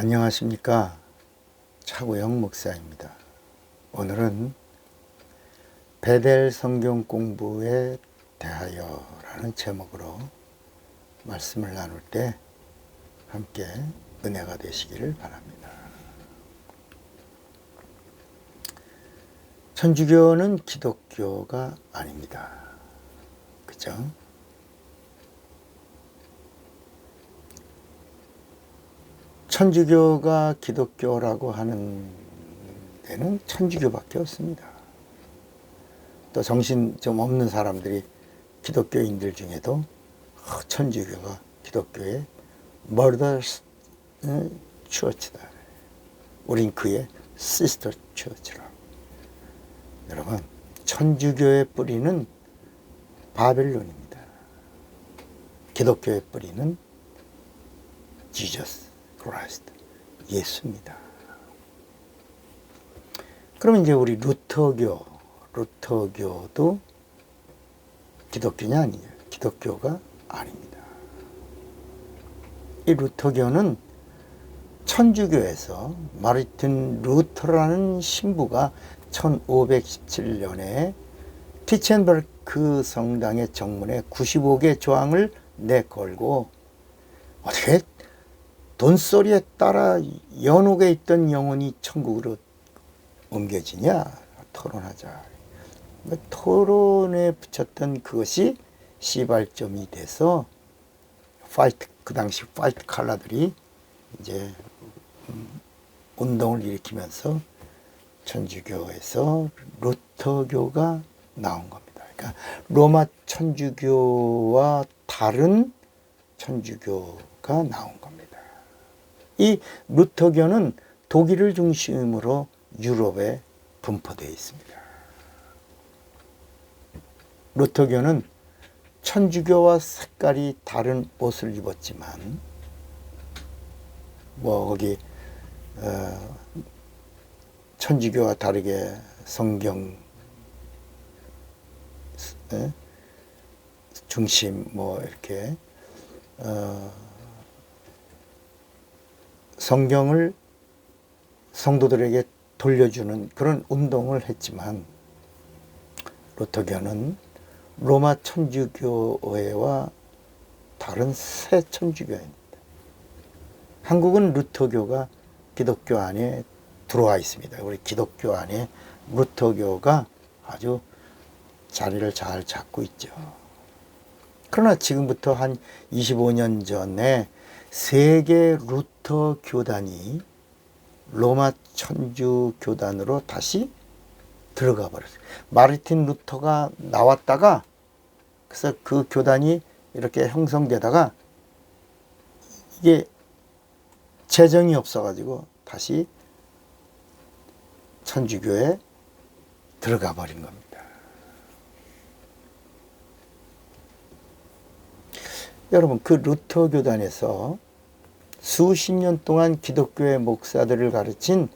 안녕하십니까. 차구영 목사입니다. 오늘은 베델 성경 공부에 대하여 라는 제목으로 말씀을 나눌 때 함께 은혜가 되시기를 바랍니다. 천주교는 기독교가 아닙니다. 그죠? 천주교가 기독교라고 하는 데는 천주교밖에 없습니다. 또 정신 좀 없는 사람들이 기독교인들 중에도 천주교가 기독교의 Mother's Church다. 우린 그의 Sister Church라고. 여러분, 천주교의 뿌리는 바벨론입니다. 기독교의 뿌리는 지저스 크라이스트, 예수입니다. 그럼 이제 우리 루터교도 기독교냐 아니냐? 기독교가 아닙니다. 이 루터교는 천주교에서 마르틴 루터라는 신부가 1517년에 티첸버크 성당의 정문에 95개 조항을 내걸고 어떻게 돈소리에 따라 연옥에 있던 영혼이 천국으로 옮겨지냐? 토론하자. 토론에 붙였던 그것이 시발점이 돼서 그 당시 화이트 칼라들이 이제 운동을 일으키면서 천주교에서 루터교가 나온 겁니다. 그러니까 로마 천주교와 다른 천주교가 나온 겁니다. 이 루터교는 독일을 중심으로 유럽에 분포되어 있습니다. 루터교는 천주교와 색깔이 다른 옷을 입었지만 거기 천주교와 다르게 성경 중심 이렇게 성경을 성도들에게 돌려주는 그런 운동을 했지만 루터교는 로마 천주교회와 다른 새 천주교회입니다. 한국은 루터교가 기독교 안에 들어와 있습니다. 우리 기독교 안에 루터교가 아주 자리를 잘 잡고 있죠. 그러나 지금부터 한 25년 전에 세계 루터 교단이 로마 천주 교단으로 다시 들어가 버렸어요. 마르틴 루터가 나왔다가 그래서 그 교단이 이렇게 형성되다가 이게 재정이 없어가지고 다시 천주교에 들어가 버린 겁니다. 여러분, 그 루터 교단에서 수십 년 동안 기독교의 목사들을 가르친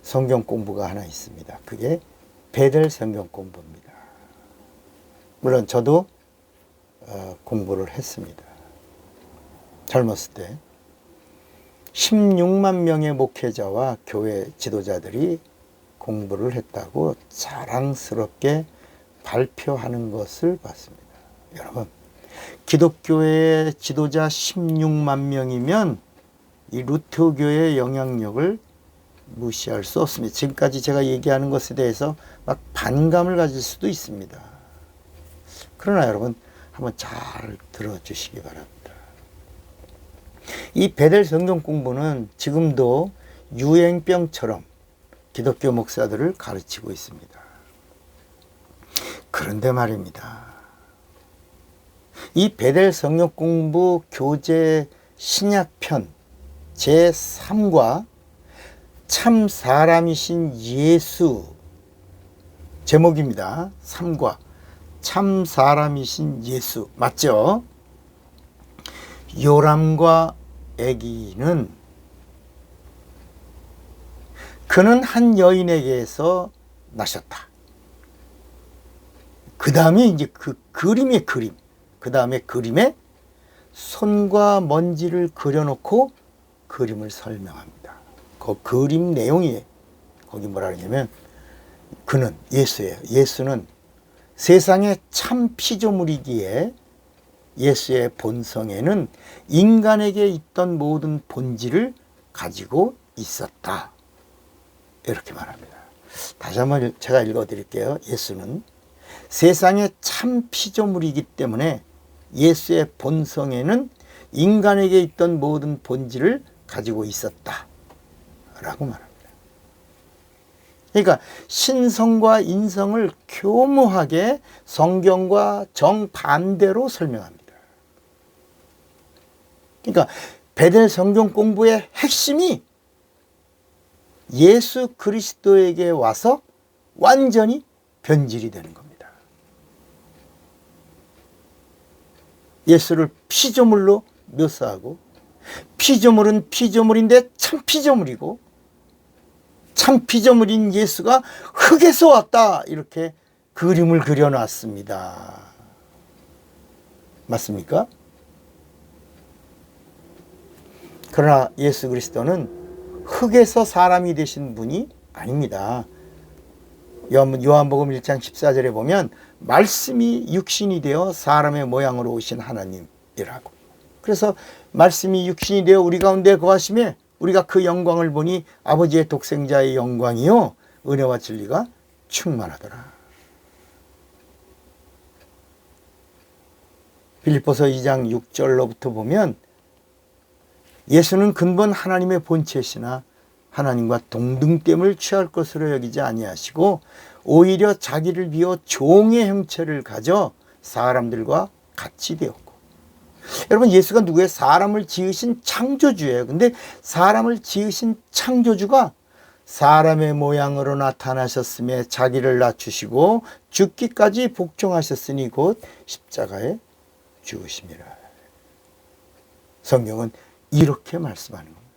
성경 공부가 하나 있습니다. 그게 베델 성경 공부입니다. 물론 저도 공부를 했습니다. 젊었을 때 16만 명의 목회자와 교회 지도자들이 공부를 했다고 자랑스럽게 발표하는 것을 봤습니다. 여러분, 기독교의 지도자 16만 명이면 이 루터교의 영향력을 무시할 수 없습니다. 지금까지 제가 얘기하는 것에 대해서 막 반감을 가질 수도 있습니다. 그러나 여러분, 한번 잘 들어주시기 바랍니다. 이 베델 성경 공부는 지금도 유행병처럼 기독교 목사들을 가르치고 있습니다. 그런데 말입니다. 이 베델 성경 공부 교재 신약편 제3과 참 사람이신 예수 제목입니다. 3과 참 사람이신 예수 맞죠? 요람과 애기는 그는 한 여인에게서 나셨다. 그 다음에 이제 그 그림의 그림, 그 다음에 그림에 손과 먼지를 그려놓고 그림을 설명합니다. 그 그림 내용이 거기 뭐라 그러냐면 그는 예수예요. 예수는 세상의 참 피조물이기에 예수의 본성에는 인간에게 있던 모든 본질을 가지고 있었다. 이렇게 말합니다. 다시 한번 제가 읽어드릴게요. 예수는 세상의 참 피조물이기 때문에 예수의 본성에는 인간에게 있던 모든 본질을 가지고 있었다. 라고 말합니다. 그러니까 신성과 인성을 교묘하게 성경과 정반대로 설명합니다. 그러니까 베델 성경 공부의 핵심이 예수 그리스도에게 와서 완전히 변질이 되는 겁니다. 예수를 피조물로 묘사하고 피조물은 피조물인데 참 피조물이고 참 피조물인 예수가 흙에서 왔다 이렇게 그림을 그려놨습니다. 맞습니까? 그러나 예수 그리스도는 흙에서 사람이 되신 분이 아닙니다. 요한복음 1장 14절에 보면 말씀이 육신이 되어 사람의 모양으로 오신 하나님이라고. 그래서 말씀이 육신이 되어 우리 가운데 거하심에 우리가 그 영광을 보니 아버지의 독생자의 영광이요 은혜와 진리가 충만하더라. 빌립보서 2장 6절로부터 보면 예수는 근본 하나님의 본체시나 하나님과 동등됨을 취할 것으로 여기지 아니하시고 오히려 자기를 비워 종의 형체를 가져 사람들과 같이 되었고. 여러분, 예수가 누구예요? 사람을 지으신 창조주예요. 근데 사람을 지으신 창조주가 사람의 모양으로 나타나셨음에 자기를 낮추시고 죽기까지 복종하셨으니 곧 십자가에 죽으심이라. 성경은 이렇게 말씀하는 겁니다.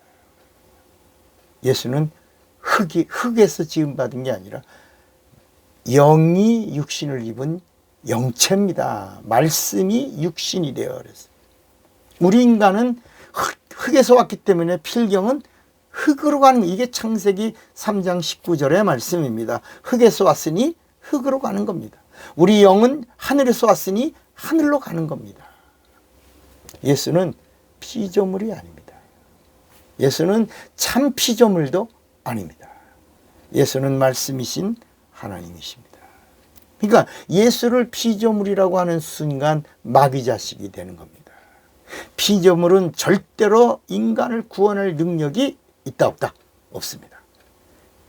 예수는 흙에서 지음받은 게 아니라 영이 육신을 입은 영체입니다. 말씀이 육신이 되어 그랬어요. 우리 인간은 흙에서 왔기 때문에 필경은 흙으로 가는 거예요. 이게 창세기 3장 19절의 말씀입니다. 흙에서 왔으니 흙으로 가는 겁니다. 우리 영은 하늘에서 왔으니 하늘로 가는 겁니다. 예수는 피조물이 아닙니다. 예수는 참 피조물도 아닙니다. 예수는 말씀이신 하나님이십니다. 그러니까 예수를 피조물이라고 하는 순간 마귀자식이 되는 겁니다. 피조물은 절대로 인간을 구원할 능력이 있다 없다? 없습니다.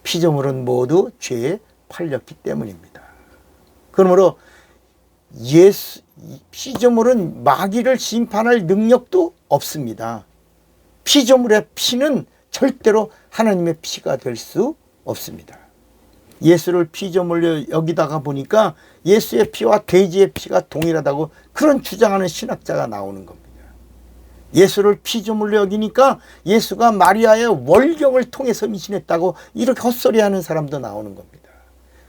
피조물은 모두 죄에 팔렸기 때문입니다. 그러므로 피조물은 마귀를 심판할 능력도 없습니다. 피조물의 피는 절대로 하나님의 피가 될 수 없습니다. 예수를 피조물로 여기다가 보니까 예수의 피와 돼지의 피가 동일하다고 그런 주장하는 신학자가 나오는 겁니다. 예수를 피조물로 여기니까 예수가 마리아의 월경을 통해서 임신했다고 이렇게 헛소리하는 사람도 나오는 겁니다.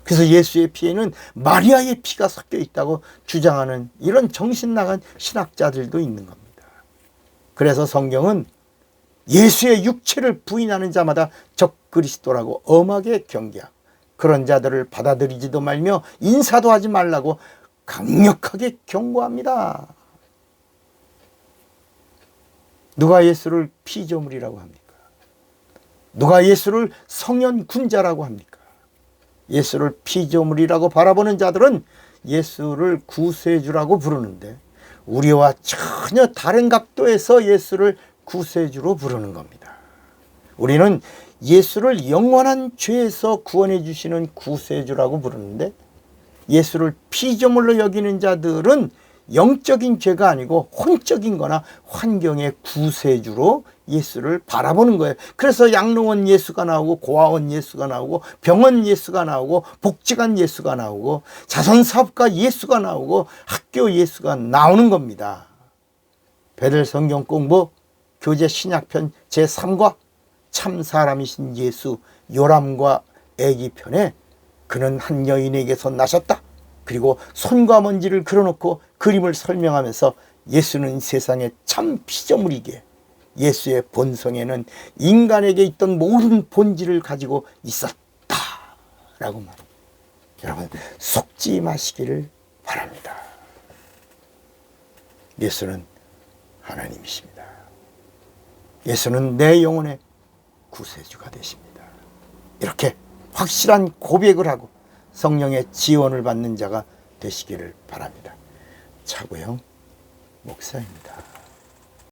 그래서 예수의 피에는 마리아의 피가 섞여 있다고 주장하는 이런 정신 나간 신학자들도 있는 겁니다. 그래서 성경은 예수의 육체를 부인하는 자마다 적그리스도라고 엄하게 경계하고 그런 자들을 받아들이지도 말며 인사도 하지 말라고 강력하게 경고합니다. 누가 예수를 피조물이라고 합니까? 누가 예수를 성현군자라고 합니까? 예수를 피조물이라고 바라보는 자들은 예수를 구세주라고 부르는데 우리와 전혀 다른 각도에서 예수를 구세주로 부르는 겁니다. 우리는 예수를 영원한 죄에서 구원해 주시는 구세주라고 부르는데 예수를 피조물로 여기는 자들은 영적인 죄가 아니고 혼적인 거나 환경의 구세주로 예수를 바라보는 거예요. 그래서 양로원 예수가 나오고 고아원 예수가 나오고 병원 예수가 나오고 복지관 예수가 나오고 자선사업가 예수가 나오고 학교 예수가 나오는 겁니다. 베델 성경 공부 교재 신약편 제3과 참 사람이신 예수 요람과 애기 편에 그는 한 여인에게서 나셨다. 그리고 손과 먼지를 그려놓고 그림을 설명하면서 예수는 세상의 참 피조물이기에 예수의 본성에는 인간에게 있던 모든 본질을 가지고 있었다라고 말합니다. 여러분, 속지 마시기를 바랍니다. 예수는 하나님이십니다. 예수는 내 영혼의 구세주가 되십니다. 이렇게 확실한 고백을 하고 성령의 지원을 받는 자가 되시기를 바랍니다. 차고영 목사입니다.